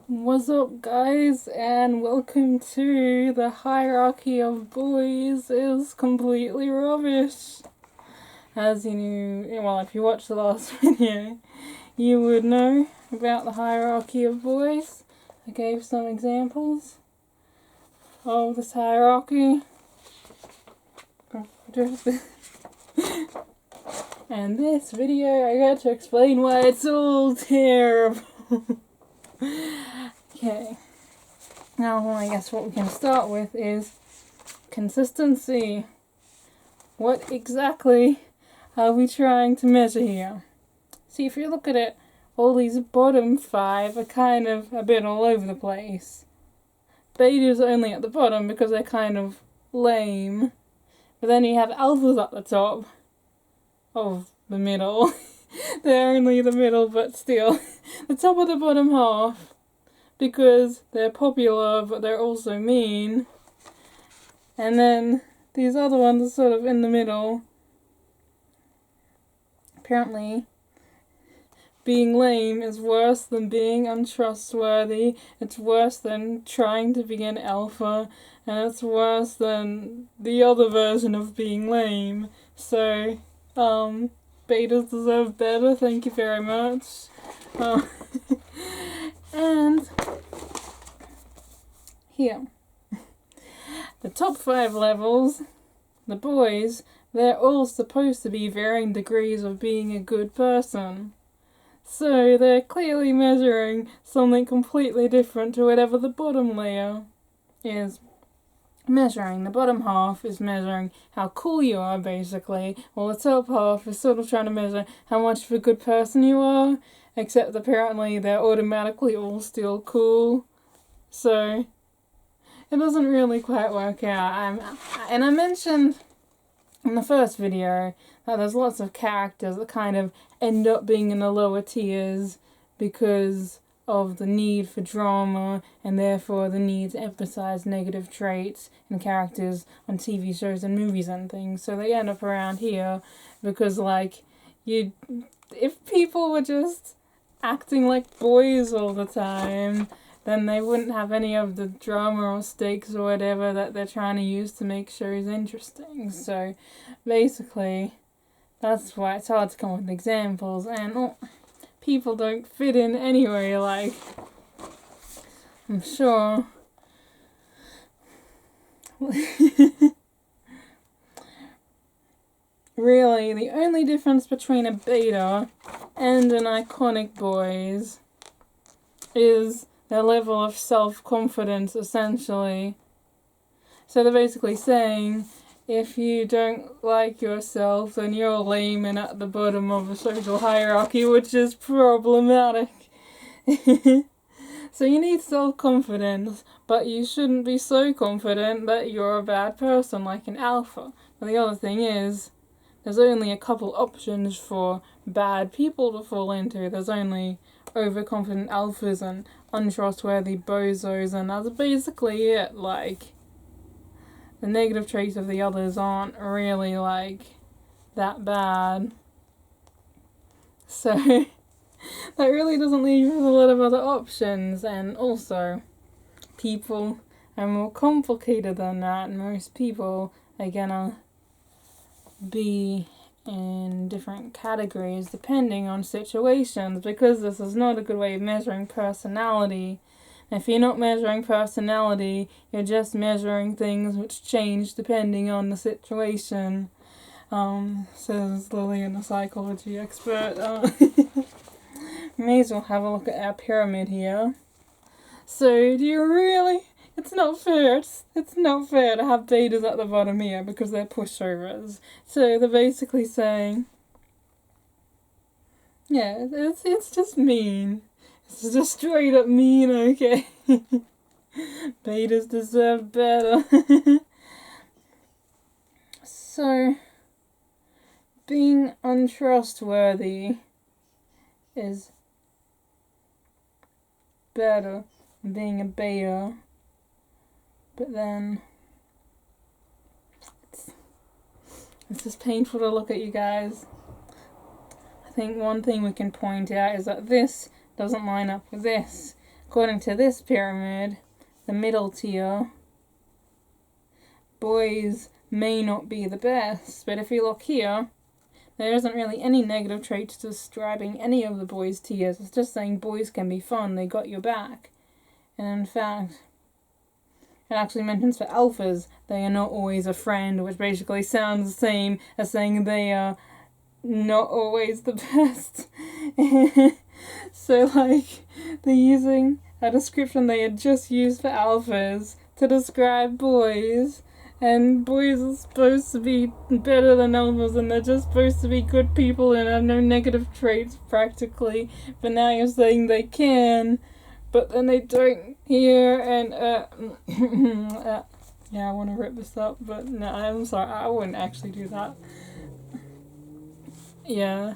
What's up, guys, and welcome to the Hierarchy of Boiz is completely rubbish. As you knew, well, if you watched the last video, you would know about the Hierarchy of Boiz. I gave some examples of this hierarchy. And this video, I got to explain why it's all terrible. Okay, now I guess what we can start with is consistency. What exactly are we trying to measure here? See, if you look at it, all these bottom five are kind of a bit all over the place. Betas only at the bottom because they're kind of lame. But then you have alphas at the top of the middle. They're only the middle, but still. The top of the bottom half. Because they're popular, but they're also mean. And then these other ones are sort of in the middle. Apparently, being lame is worse than being untrustworthy. It's worse than trying to be an alpha. And it's worse than the other version of being lame. So, betas deserve better, thank you very much. And here, the top 5 levels, the boys, they're all supposed to be varying degrees of being a good person. So they're clearly measuring something completely different to whatever the bottom layer is measuring. The bottom half is measuring how cool you are, basically, while the top half is sort of trying to measure how much of a good person you are, except apparently they're automatically all still cool. So it doesn't really quite work out. And I mentioned in the first video that there's lots of characters that kind of end up being in the lower tiers because of the need for drama and therefore the need to emphasize negative traits in characters on TV shows and movies and things. So they end up around here because, like, if people were just acting like boys all the time, then they wouldn't have any of the drama or stakes or whatever that they're trying to use to make shows interesting. So basically, that's why it's hard to come up with examples, and people don't fit in anyway. Like, I'm sure really the only difference between a beta and an iconic boys is their level of self-confidence, essentially. So they're basically saying, if you don't like yourself, then you're lame and at the bottom of a social hierarchy, which is problematic. So you need self-confidence, but you shouldn't be so confident that you're a bad person, like an alpha. But the other thing is, there's only a couple options for bad people to fall into. There's only overconfident alphas and untrustworthy bozos, and that's basically it. Like, the negative traits of the others aren't really, like, that bad. So that really doesn't leave you with a lot of other options. And also, people are more complicated than that. Most people are gonna be in different categories depending on situations, because this is not a good way of measuring personality. If you're not measuring personality, you're just measuring things which change depending on the situation, says Lillian, a psychology expert. May as well have a look at our pyramid here. So do you really? It's not fair. It's not fair to have betas at the bottom here because they're pushovers. So they're basically saying, yeah, it's just mean. It's just straight up mean, okay? Betas deserve better. So, being untrustworthy is better than being a beta. But then, it's just painful to look at, you guys. I think one thing we can point out is that this doesn't line up with this. according to this pyramid, the middle tier, boys may not be the best. But if you look here, there isn't really any negative traits describing any of the boys' tiers. It's just saying boys can be fun, they got your back. And in fact, it actually mentions for alphas, they are not always a friend, which basically sounds the same as saying they are not always the best. So, like, they're using a description they had just used for alphas to describe boys. And boys are supposed to be better than alphas, and they're just supposed to be good people and have no negative traits practically. But now you're saying they can, but then they don't here. And yeah, I want to rip this up, but no, I'm sorry, I wouldn't actually do that. Yeah,